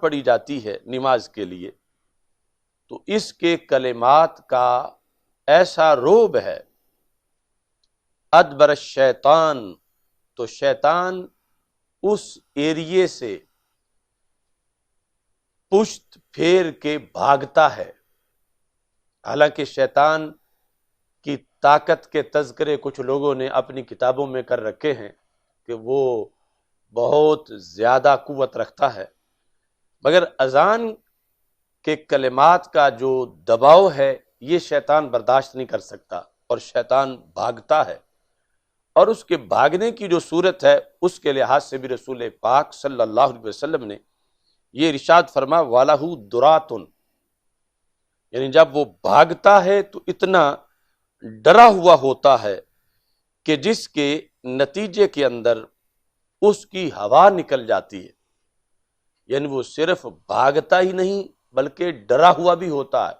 پڑھی جاتی ہے نماز کے لیے تو اس کے کلمات کا ایسا روب ہے، ادبر الشیطان، تو شیطان اس ایریے سے پشت پھیر کے بھاگتا ہے۔ حالانکہ شیطان کی طاقت کے تذکرے کچھ لوگوں نے اپنی کتابوں میں کر رکھے ہیں کہ وہ بہت زیادہ قوت رکھتا ہے، مگر اذان کے کلمات کا جو دباؤ ہے یہ شیطان برداشت نہیں کر سکتا اور شیطان بھاگتا ہے، اور اس کے بھاگنے کی جو صورت ہے اس کے لحاظ سے بھی رسول پاک صلی اللہ علیہ وسلم نے یہ ارشاد فرما وَلَهُ دُرَاتٌ، یعنی جب وہ بھاگتا ہے تو اتنا ڈرا ہوا ہوتا ہے کہ جس کے نتیجے کے اندر اس کی ہوا نکل جاتی ہے، یعنی وہ صرف بھاگتا ہی نہیں بلکہ ڈرا ہوا بھی ہوتا ہے،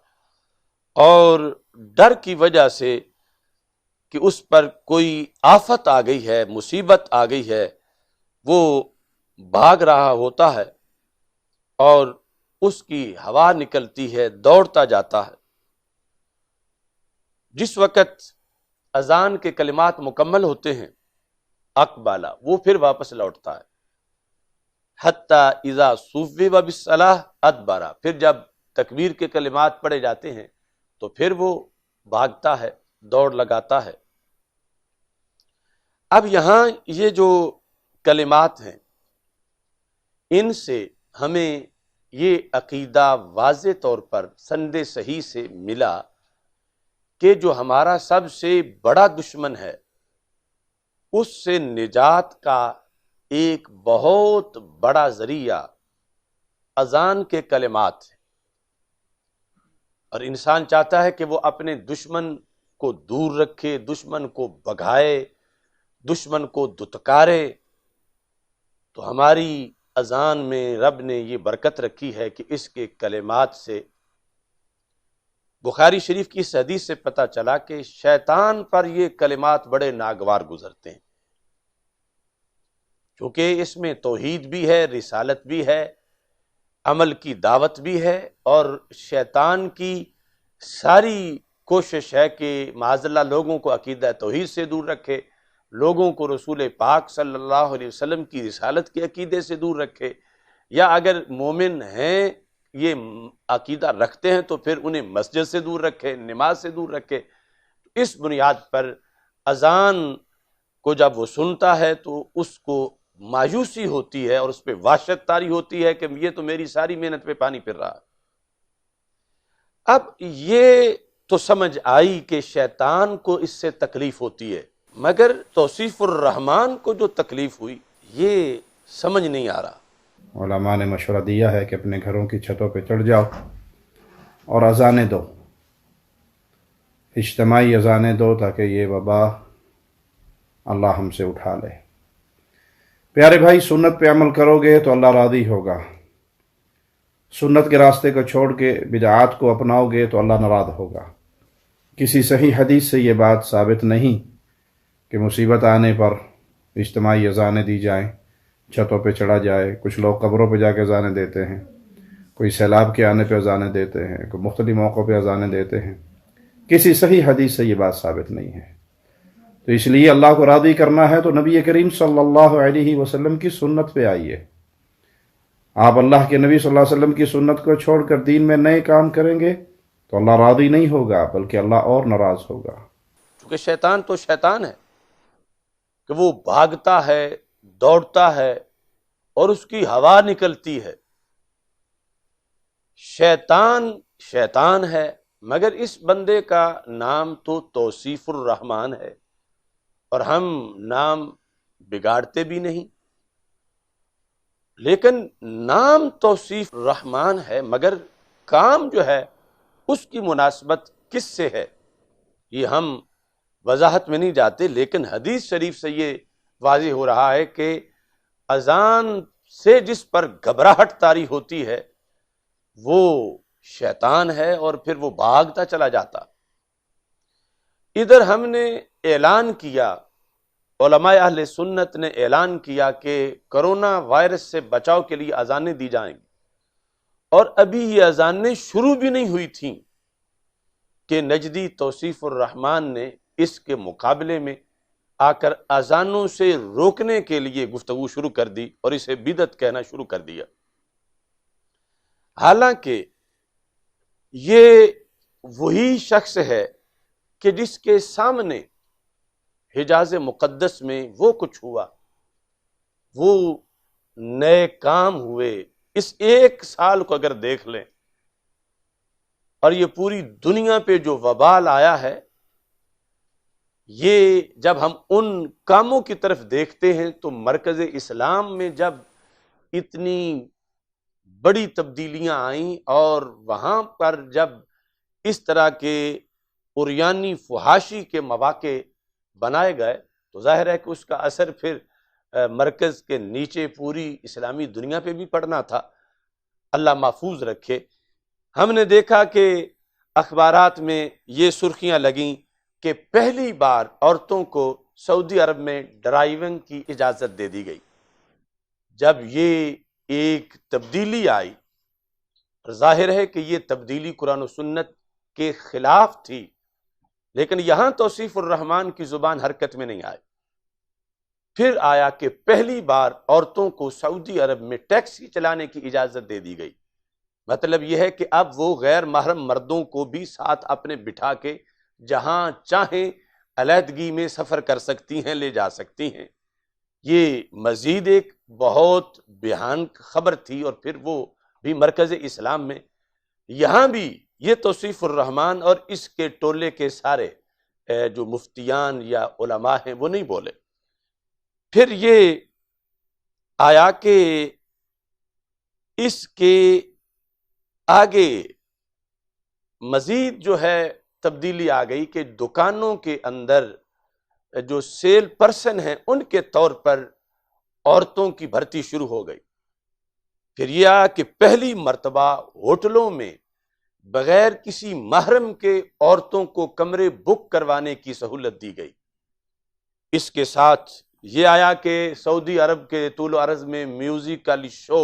اور ڈر کی وجہ سے کہ اس پر کوئی آفت آ گئی ہے، مصیبت آ گئی ہے، وہ بھاگ رہا ہوتا ہے اور اس کی ہوا نکلتی ہے، دوڑتا جاتا ہے۔ جس وقت اذان کے کلمات مکمل ہوتے ہیں اقبالا، وہ پھر واپس لوٹتا ہے، حتی اذا صوب بالصلاۃ ادبرا، پھر جب تکبیر کے کلمات پڑھے جاتے ہیں تو پھر وہ بھاگتا ہے، دوڑ لگاتا ہے۔ اب یہاں یہ جو کلمات ہیں ان سے ہمیں یہ عقیدہ واضح طور پر سند صحیح سے ملا کہ جو ہمارا سب سے بڑا دشمن ہے اس سے نجات کا ایک بہت بڑا ذریعہ اذان کے کلمات ہیں، اور انسان چاہتا ہے کہ وہ اپنے دشمن کو دور رکھے، دشمن کو بھگائے، دشمن کو دھتکارے۔ تو ہماری اذان میں رب نے یہ برکت رکھی ہے کہ اس کے کلمات سے بخاری شریف کی اس حدیث سے پتہ چلا کہ شیطان پر یہ کلمات بڑے ناگوار گزرتے ہیں، کیونکہ اس میں توحید بھی ہے، رسالت بھی ہے، عمل کی دعوت بھی ہے، اور شیطان کی ساری کوشش ہے کہ معاذ اللہ لوگوں کو عقیدہ توحید سے دور رکھے، لوگوں کو رسول پاک صلی اللہ علیہ وسلم کی رسالت کے عقیدے سے دور رکھے، یا اگر مومن ہیں یہ عقیدہ رکھتے ہیں تو پھر انہیں مسجد سے دور رکھے، نماز سے دور رکھے۔ اس بنیاد پر اذان کو جب وہ سنتا ہے تو اس کو مایوسی ہوتی ہے اور اس پہ وحشت طاری ہوتی ہے کہ یہ تو میری ساری محنت پہ پانی پھر رہا ہے۔ اب یہ تو سمجھ آئی کہ شیطان کو اس سے تکلیف ہوتی ہے، مگر توصیف الرحمن کو جو تکلیف ہوئی یہ سمجھ نہیں آ رہا۔ علماء نے مشورہ دیا ہے کہ اپنے گھروں کی چھتوں پہ چڑھ جاؤ اور اذانیں دو، اجتماعی اذانیں دو، تاکہ یہ وبا اللہ ہم سے اٹھا لے۔ پیارے بھائی، سنت پہ عمل کرو گے تو اللہ راضی ہوگا، سنت کے راستے کو چھوڑ کے بدعات کو اپناؤ گے تو اللہ ناراض ہوگا۔ کسی صحیح حدیث سے یہ بات ثابت نہیں کہ مصیبت آنے پر اجتماعی اذانیں دی جائیں، چھتوں پہ چڑھا جائے۔ کچھ لوگ قبروں پہ جا کے اذانیں دیتے ہیں، کوئی سیلاب کے آنے پہ اذانیں دیتے ہیں، کوئی مختلف موقعوں پہ اذانیں دیتے ہیں۔ کسی صحیح حدیث سے یہ بات ثابت نہیں ہے۔ تو اس لیے اللہ کو راضی کرنا ہے تو نبی کریم صلی اللہ علیہ وسلم کی سنت پہ آئیے۔ آپ اللہ کے نبی صلی اللہ علیہ وسلم کی سنت کو چھوڑ کر دین میں نئے کام کریں گے تو اللہ راضی نہیں ہوگا بلکہ اللہ اور ناراض ہوگا۔ کیونکہ شیطان تو شیطان ہے کہ وہ بھاگتا ہے، دوڑتا ہے اور اس کی ہوا نکلتی ہے۔ شیطان شیطان ہے، مگر اس بندے کا نام تو توصیف الرحمن ہے، اور ہم نام بگاڑتے بھی نہیں، لیکن نام توصیف الرحمن ہے مگر کام جو ہے اس کی مناسبت کس سے ہے یہ ہم وضاحت میں نہیں جاتے، لیکن حدیث شریف سے یہ واضح ہو رہا ہے کہ اذان سے جس پر گھبراہٹ طاری ہوتی ہے وہ شیطان ہے، اور پھر وہ بھاگتا چلا جاتا۔ ادھر ہم نے اعلان کیا، علماء اہل سنت نے اعلان کیا کہ کرونا وائرس سے بچاؤ کے لیے اذانیں دی جائیں گی، اور ابھی یہ اذانیں شروع بھی نہیں ہوئی تھیں کہ نجدی توصیف الرحمان نے اس کے مقابلے میں آ کر اذانوں سے روکنے کے لیے گفتگو شروع کر دی اور اسے بدعت کہنا شروع کر دیا۔ حالانکہ یہ وہی شخص ہے کہ جس کے سامنے حجاز مقدس میں وہ کچھ ہوا، وہ نئے کام ہوئے، اس ایک سال کو اگر دیکھ لیں، اور یہ پوری دنیا پہ جو وبال آیا ہے، یہ جب ہم ان کاموں کی طرف دیکھتے ہیں تو مرکز اسلام میں جب اتنی بڑی تبدیلیاں آئیں اور وہاں پر جب اس طرح کے عریانی فحاشی کے مواقع بنائے گئے تو ظاہر ہے کہ اس کا اثر پھر مرکز کے نیچے پوری اسلامی دنیا پہ بھی پڑنا تھا۔ اللہ محفوظ رکھے۔ ہم نے دیکھا کہ اخبارات میں یہ سرخیاں لگیں کہ پہلی بار عورتوں کو سعودی عرب میں ڈرائیونگ کی اجازت دے دی گئی۔ جب یہ ایک تبدیلی آئی، ظاہر ہے کہ یہ تبدیلی قرآن و سنت کے خلاف تھی، لیکن یہاں توصیف الرحمان کی زبان حرکت میں نہیں آئی۔ پھر آیا کہ پہلی بار عورتوں کو سعودی عرب میں ٹیکسی چلانے کی اجازت دے دی گئی۔ مطلب یہ ہے کہ اب وہ غیر محرم مردوں کو بھی ساتھ اپنے بٹھا کے جہاں چاہیں علیحدگی میں سفر کر سکتی ہیں، لے جا سکتی ہیں۔ یہ مزید ایک بہت بہان خبر تھی، اور پھر وہ بھی مرکز اسلام میں۔ یہاں بھی یہ توصیف الرحمان اور اس کے ٹولے کے سارے جو مفتیان یا علماء ہیں وہ نہیں بولے۔ پھر یہ آیا کہ اس کے آگے مزید جو ہے تبدیلی آ گئی کہ دکانوں کے اندر جو سیل پرسن ہیں ان کے طور پر عورتوں کی بھرتی شروع ہو گئی۔ پھر یہ آیا کہ پہلی مرتبہ ہوٹلوں میں بغیر کسی محرم کے عورتوں کو کمرے بک کروانے کی سہولت دی گئی۔ اس کے ساتھ یہ آیا کہ سعودی عرب کے طول و عرض میں میوزیکل شو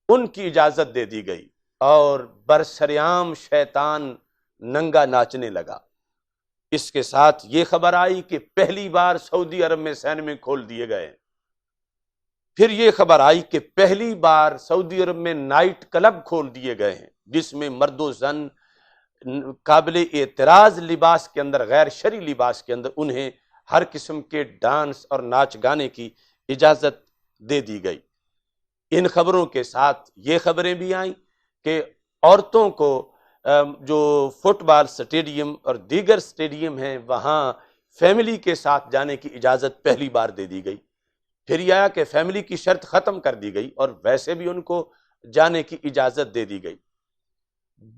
ان کی اجازت دے دی گئی، اور برسریام شیطان ننگا ناچنے لگا۔ اس کے ساتھ یہ خبر آئی کہ پہلی بار سعودی عرب میں سینمے کھول دیے گئے۔ پھر یہ خبر آئی کہ پہلی بار سعودی عرب میں نائٹ کلب کھول دیے گئے ہیں، جس میں مرد و زن قابل اعتراض لباس کے اندر، غیر شرعی لباس کے اندر انہیں ہر قسم کے ڈانس اور ناچ گانے کی اجازت دے دی گئی۔ ان خبروں کے ساتھ یہ خبریں بھی آئیں کہ عورتوں کو جو فٹ بال سٹیڈیم اور دیگر سٹیڈیم ہیں وہاں فیملی کے ساتھ جانے کی اجازت پہلی بار دے دی گئی۔ پھر یہ آیا کہ فیملی کی شرط ختم کر دی گئی اور ویسے بھی ان کو جانے کی اجازت دے دی گئی۔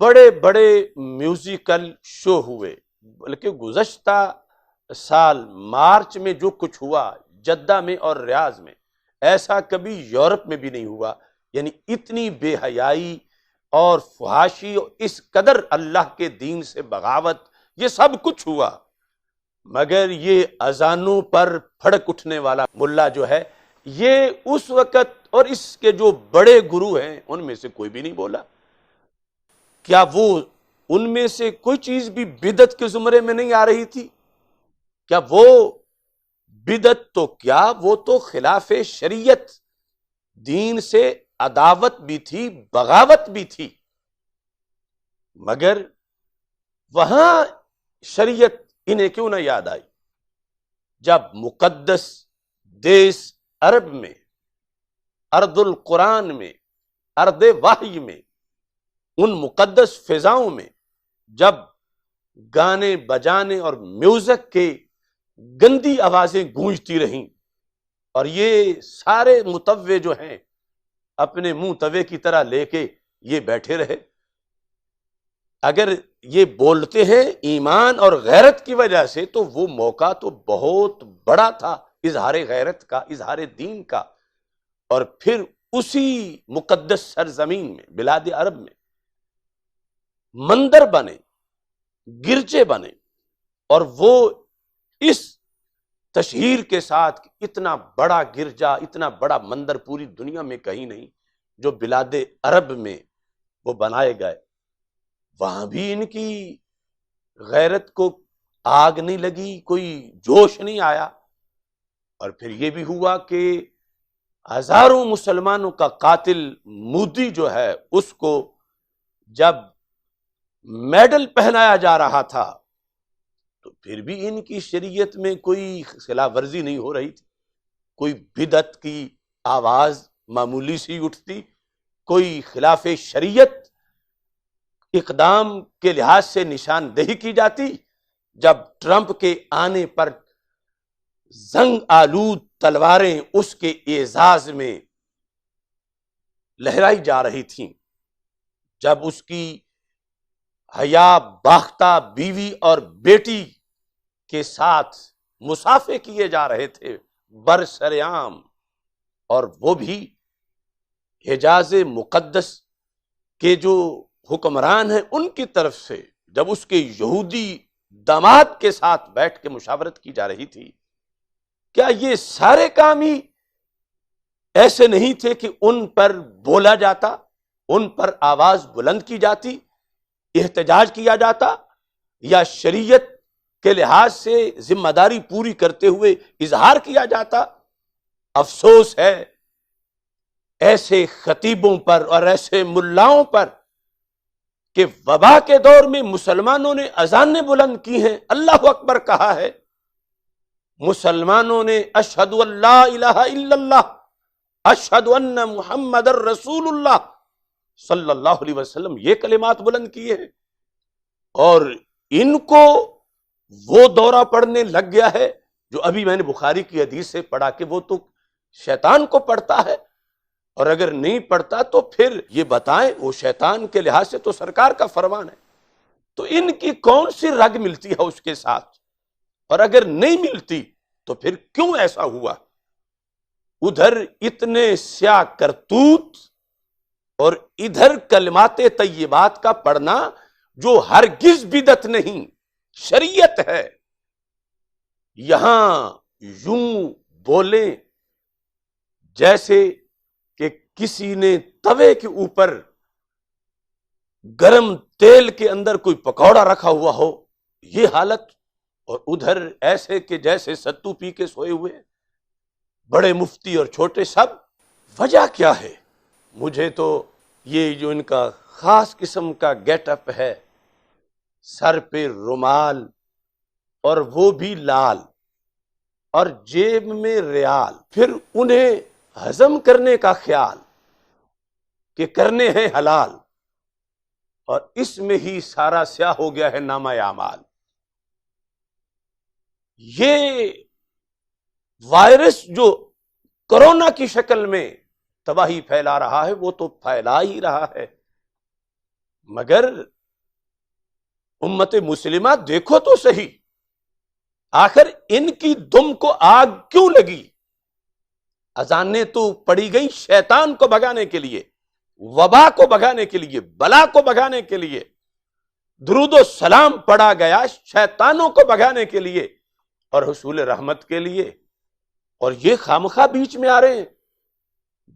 بڑے بڑے میوزیکل شو ہوئے، بلکہ گزشتہ سال مارچ میں جو کچھ ہوا جدہ میں اور ریاض میں، ایسا کبھی یورپ میں بھی نہیں ہوا۔ یعنی اتنی بے حیائی اور فحاشی اور اس قدر اللہ کے دین سے بغاوت، یہ سب کچھ ہوا، مگر یہ اذانوں پر پھڑک اٹھنے والا ملا جو ہے، یہ اس وقت اور اس کے جو بڑے گرو ہیں ان میں سے کوئی بھی نہیں بولا۔ کیا وہ ان میں سے کوئی چیز بھی بدعت کے زمرے میں نہیں آ رہی تھی؟ کیا وہ بدعت تو کیا، وہ تو خلاف شریعت، دین سے عداوت بھی تھی، بغاوت بھی تھی، مگر وہاں شریعت انہیں کیوں نہ یاد آئی؟ جب مقدس دیس عرب میں، ارض القرآن میں، ارض وحی میں، ان مقدس فضاؤں میں جب گانے بجانے اور میوزک کے گندی آوازیں گونجتی رہیں اور یہ سارے متوع جو ہیں اپنے منہ توے کی طرح لے کے یہ بیٹھے رہے، اگر یہ بولتے ہیں ایمان اور غیرت کی وجہ سے تو وہ موقع تو بہت بڑا تھا اظہار غیرت کا، اظہار دین کا۔ اور پھر اسی مقدس سرزمین میں، بلاد عرب میں مندر بنے، گرجے بنے، اور وہ اس تشہیر کے ساتھ اتنا بڑا گرجا، اتنا بڑا مندر پوری دنیا میں کہیں نہیں جو بلاد عرب میں وہ بنائے گئے، وہاں بھی ان کی غیرت کو آگ نہیں لگی، کوئی جوش نہیں آیا۔ اور پھر یہ بھی ہوا کہ ہزاروں مسلمانوں کا قاتل مودی جو ہے، اس کو جب میڈل پہنایا جا رہا تھا تو پھر بھی ان کی شریعت میں کوئی خلاف ورزی نہیں ہو رہی تھی، کوئی بدعت کی آواز معمولی سی اٹھتی، کوئی خلاف شریعت اقدام کے لحاظ سے نشاندہی کی جاتی، جب ٹرمپ کے آنے پر زنگ آلود تلواریں اس کے اعزاز میں لہرائی جا رہی تھیں، جب اس کی حیا باختہ بیوی اور بیٹی کے ساتھ مصافحے کیے جا رہے تھے برسرعام، اور وہ بھی حجاز مقدس کے جو حکمران ہیں ان کی طرف سے، جب اس کے یہودی داماد کے ساتھ بیٹھ کے مشاورت کی جا رہی تھی، کیا یہ سارے کام ہی ایسے نہیں تھے کہ ان پر بولا جاتا، ان پر آواز بلند کی جاتی، احتجاج کیا جاتا، یا شریعت کے لحاظ سے ذمہ داری پوری کرتے ہوئے اظہار کیا جاتا؟ افسوس ہے ایسے خطیبوں پر اور ایسے ملاؤں پر کہ وبا کے دور میں مسلمانوں نے اذانیں بلند کی ہیں، اللہ اکبر کہا ہے، مسلمانوں نے اشہد ان لا الہ الا اللہ اشہد ان محمد الرسول اللہ صلی اللہ علیہ وسلم یہ کلمات بلند کیے ہیں، اور ان کو وہ دورہ پڑھنے لگ گیا ہے جو ابھی میں نے بخاری کی حدیث سے پڑھا کہ وہ تو شیطان کو پڑھتا ہے، اور اگر نہیں پڑھتا تو پھر یہ بتائیں، وہ شیطان کے لحاظ سے تو سرکار کا فرمان ہے، تو ان کی کون سی رگ ملتی ہے اس کے ساتھ؟ اور اگر نہیں ملتی تو پھر کیوں ایسا ہوا؟ ادھر اتنے سیاہ کرتوت اور ادھر کلمات طیبات کا پڑھنا جو ہرگز بدعت نہیں، شریعت ہے۔ یہاں یوں بولیں جیسے کہ کسی نے توے کے اوپر گرم تیل کے اندر کوئی پکوڑا رکھا ہوا ہو، یہ حالت، اور ادھر ایسے کہ جیسے ستو پی کے سوئے ہوئے، بڑے مفتی اور چھوٹے سب۔ وجہ کیا ہے؟ مجھے تو یہ جو ان کا خاص قسم کا گیٹ اپ ہے، سر پہ رومال اور وہ بھی لال، اور جیب میں ریال، پھر انہیں ہضم کرنے کا خیال کہ کرنے ہیں حلال، اور اس میں ہی سارا سیاہ ہو گیا ہے نامہ اعمال۔ یہ وائرس جو کرونا کی شکل میں تباہی پھیلا رہا ہے وہ تو پھیلا ہی رہا ہے، مگر امت مسلمہ دیکھو تو صحیح، آخر ان کی دم کو آگ کیوں لگی؟ اذانیں تو پڑی گئی شیطان کو بھگانے کے لیے، وبا کو بھگانے کے لیے، بلا کو بھگانے کے لیے، درود و سلام پڑھا گیا شیطانوں کو بھگانے کے لیے اور حصول رحمت کے لیے، اور یہ خامخواہ بیچ میں آ رہے ہیں،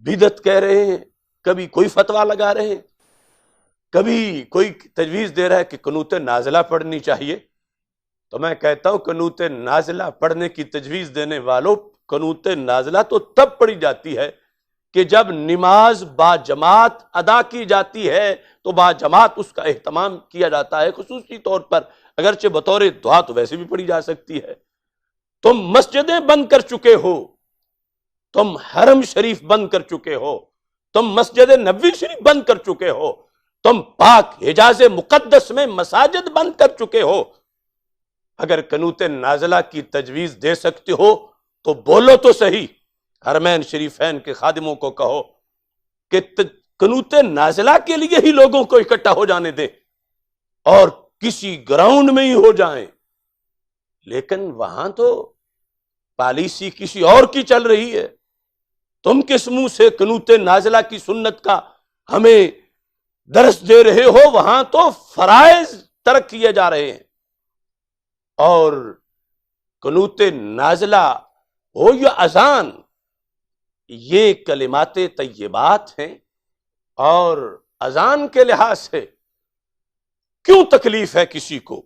بدعت کہہ رہے ہیں، کبھی کوئی فتویٰ لگا رہے ہیں، کبھی کوئی تجویز دے رہا ہے کہ قنوت نازلہ پڑھنی چاہیے، تو میں کہتا ہوں قنوت نازلہ پڑھنے کی تجویز دینے والوں، قنوت نازلہ تو تب پڑھی جاتی ہے کہ جب نماز با جماعت ادا کی جاتی ہے تو با جماعت اس کا اہتمام کیا جاتا ہے، خصوصی طور پر اگرچہ بطور دعا تو ویسے بھی پڑھی جا سکتی ہے۔ تم مسجدیں بند کر چکے ہو، تم حرم شریف بند کر چکے ہو، تم مسجد نبوی شریف بند کر چکے ہو، تم پاک حجاز مقدس میں مساجد بند کر چکے ہو، اگر قنوت نازلہ کی تجویز دے سکتے ہو تو بولو تو صحیح، حرمین شریفین کے خادموں کو کہو کہ قنوت نازلہ کے لیے ہی لوگوں کو اکٹھا ہو جانے دیں اور کسی گراؤنڈ میں ہی ہو جائیں، لیکن وہاں تو پالیسی کسی اور کی چل رہی ہے۔ تم کس منہ سے قنوت نازلہ کی سنت کا ہمیں درس دے رہے ہو؟ وہاں تو فرائض ترک کیے جا رہے ہیں، اور قنوت نازلہ ہو یا اذان، یہ کلمات طیبات ہیں، اور اذان کے لحاظ سے کیوں تکلیف ہے کسی کو